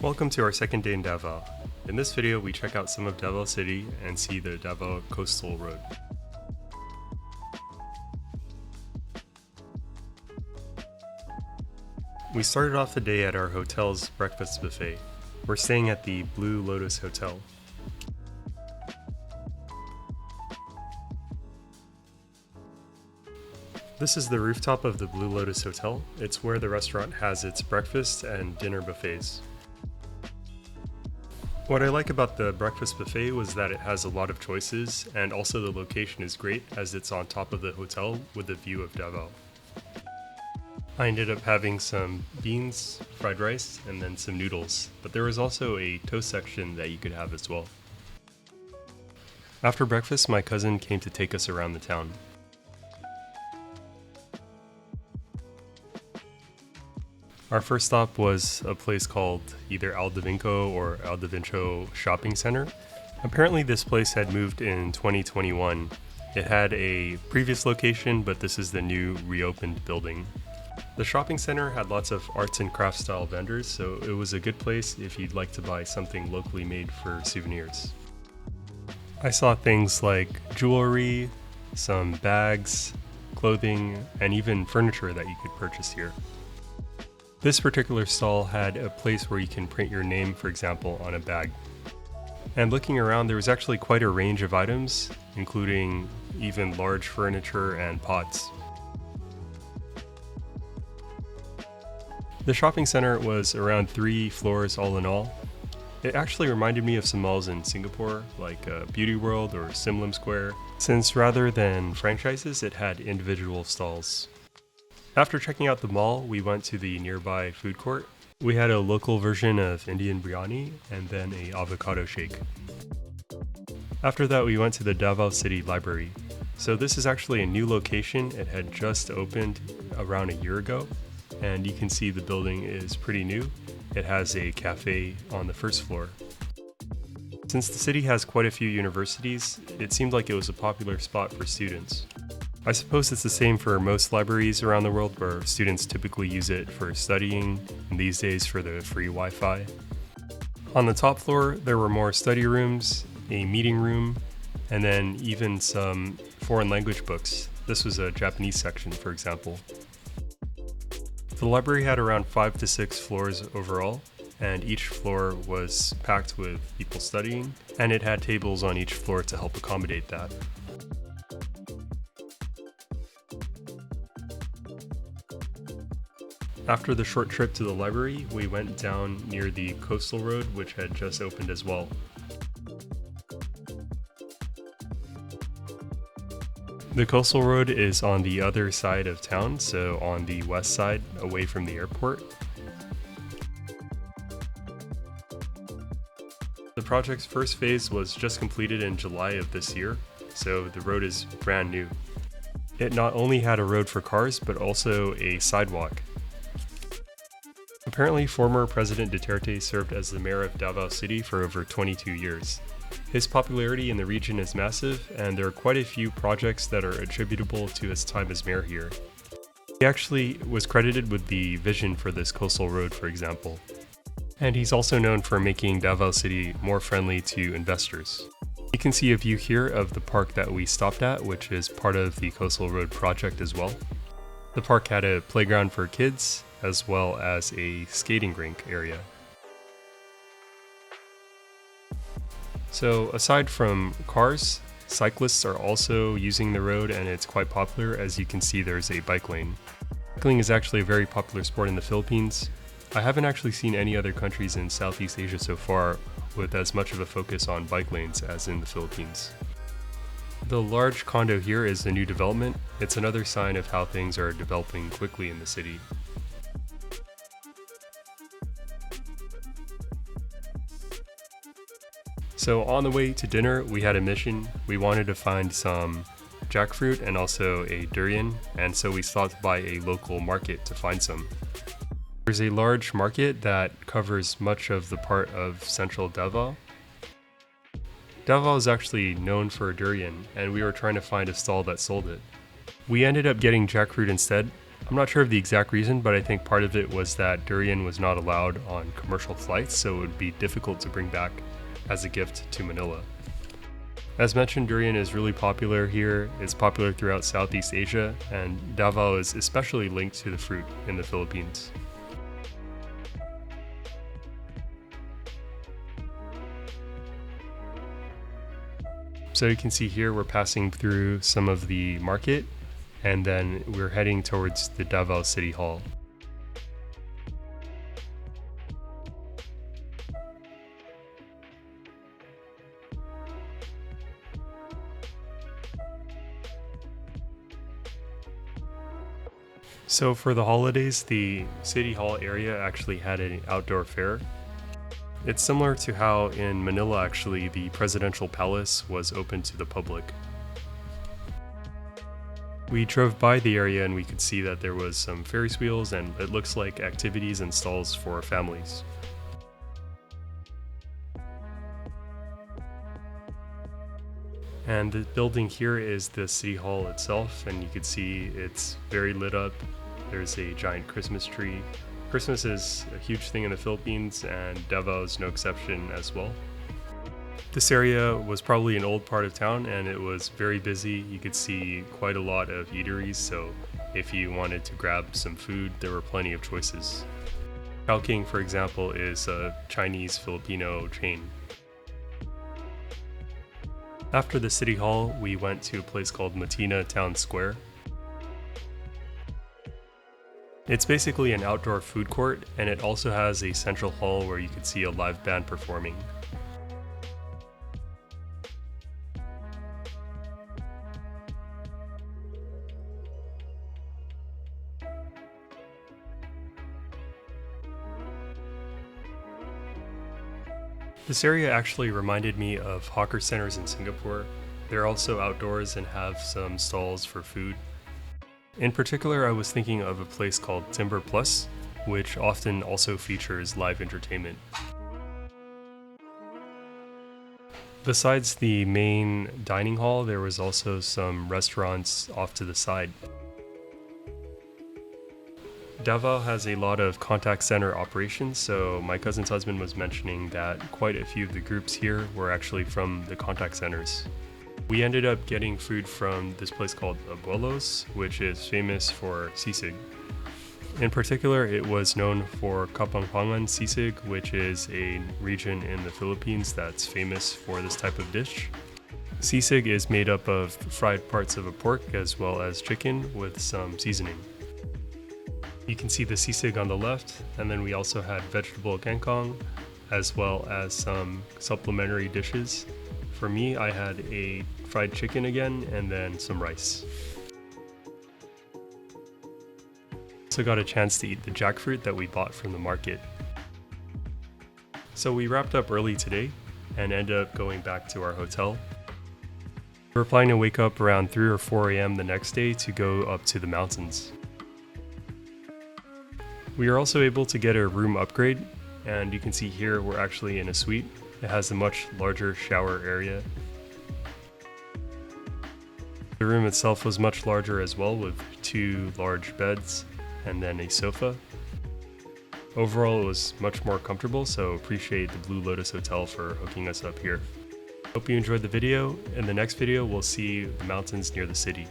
Welcome to our second day in Davao. In this video, we check out some of Davao City and see the Davao Coastal Road. We started off the day at our hotel's breakfast buffet. We're staying at the Blue Lotus Hotel. This is the rooftop of the Blue Lotus Hotel. It's where the restaurant has its breakfast and dinner buffets. What I like about the breakfast buffet was that it has a lot of choices, and also the location is great as it's on top of the hotel with a view of Davao. I ended up having some beans, fried rice, and then some noodles, but there was also a toast section that you could have as well. After breakfast, my cousin came to take us around the town. Our first stop was a place called either Aldevinco or Aldevinco Shopping Center. Apparently this place had moved in 2021. It had a previous location, but this is the new reopened building. The shopping center had lots of arts and crafts style vendors, so it was a good place if you'd like to buy something locally made for souvenirs. I saw things like jewelry, some bags, clothing, and even furniture that you could purchase here. This particular stall had a place where you can print your name, for example, on a bag. And looking around, there was actually quite a range of items, including even large furniture and pots. The shopping center was around 3 floors all in all. It actually reminded me of some malls in Singapore, like Beauty World or Sim Lim Square, since rather than franchises, it had individual stalls. After checking out the mall, we went to the nearby food court. We had a local version of Indian biryani and then an avocado shake. After that, we went to the Davao City Library. So this is actually a new location. It had just opened around a year ago, and you can see the building is pretty new. It has a cafe on the first floor. Since the city has quite a few universities, it seemed like it was a popular spot for students. I suppose it's the same for most libraries around the world where students typically use it for studying, and these days for the free Wi-Fi. On the top floor, there were more study rooms, a meeting room, and then even some foreign language books. This was a Japanese section, for example. The library had around 5 to 6 floors overall, and each floor was packed with people studying, and it had tables on each floor to help accommodate that. After the short trip to the library, we went down near the coastal road, which had just opened as well. The coastal road is on the other side of town, so on the west side, away from the airport. The project's first phase was just completed in July of this year, so the road is brand new. It not only had a road for cars, but also a sidewalk. Apparently, former President Duterte served as the mayor of Davao City for over 22 years. His popularity in the region is massive, and there are quite a few projects that are attributable to his time as mayor here. He actually was credited with the vision for this coastal road, for example. And he's also known for making Davao City more friendly to investors. You can see a view here of the park that we stopped at, which is part of the coastal road project as well. The park had a playground for kids, as well as a skating rink area. So aside from cars, cyclists are also using the road, and it's quite popular. As you can see, there's a bike lane. Cycling is actually a very popular sport in the Philippines. I haven't actually seen any other countries in Southeast Asia so far with as much of a focus on bike lanes as in the Philippines. The large condo here is a new development. It's another sign of how things are developing quickly in the city. So on the way to dinner, we had a mission. We wanted to find some jackfruit and also a durian, and so we stopped by a local market to find some. There's a large market that covers much of the part of central Davao. Davao is actually known for durian, and we were trying to find a stall that sold it. We ended up getting jackfruit instead. I'm not sure of the exact reason, but I think part of it was that durian was not allowed on commercial flights, so it would be difficult to bring back as a gift to Manila. As mentioned, durian is really popular here. It's popular throughout Southeast Asia, and Davao is especially linked to the fruit in the Philippines. So you can see here we're passing through some of the market, and then we're heading towards the Davao City Hall. So for the holidays, the City Hall area actually had an outdoor fair. It's similar to how in Manila actually the presidential palace was open to the public. We drove by the area and we could see that there was some Ferris wheels and it looks like activities and stalls for families. And the building here is the City Hall itself, and you can see it's very lit up. There's a giant Christmas tree. Christmas is a huge thing in the Philippines, and Davao is no exception as well. This area was probably an old part of town, and it was very busy. You could see quite a lot of eateries, so if you wanted to grab some food, there were plenty of choices. Chowking, for example, is a Chinese-Filipino chain. After the City Hall, we went to a place called Matina Town Square. It's basically an outdoor food court, and it also has a central hall where you could see a live band performing. This area actually reminded me of hawker centers in Singapore. They're also outdoors and have some stalls for food. In particular, I was thinking of a place called Timber Plus, which often also features live entertainment. Besides the main dining hall, there was also some restaurants off to the side. Davao has a lot of contact center operations, so my cousin's husband was mentioning that quite a few of the groups here were actually from the contact centers. We ended up getting food from this place called Abuelo's, which is famous for sisig. In particular, it was known for Kapampangan sisig, which is a region in the Philippines that's famous for this type of dish. Sisig is made up of fried parts of a pork as well as chicken with some seasoning. You can see the sisig on the left, and then we also had vegetable kangkong, as well as some supplementary dishes. For me, I had a fried chicken again, and then some rice. Also got a chance to eat the jackfruit that we bought from the market. So we wrapped up early today, and ended up going back to our hotel. We were planning to wake up around 3 or 4 a.m. the next day to go up to the mountains. We were also able to get a room upgrade, and you can see here we're actually in a suite. It has a much larger shower area. The room itself was much larger as well, with 2 large beds and then a sofa. Overall, it was much more comfortable, so appreciate the Blue Lotus Hotel for hooking us up here. Hope you enjoyed the video. In the next video, we'll see the mountains near the city.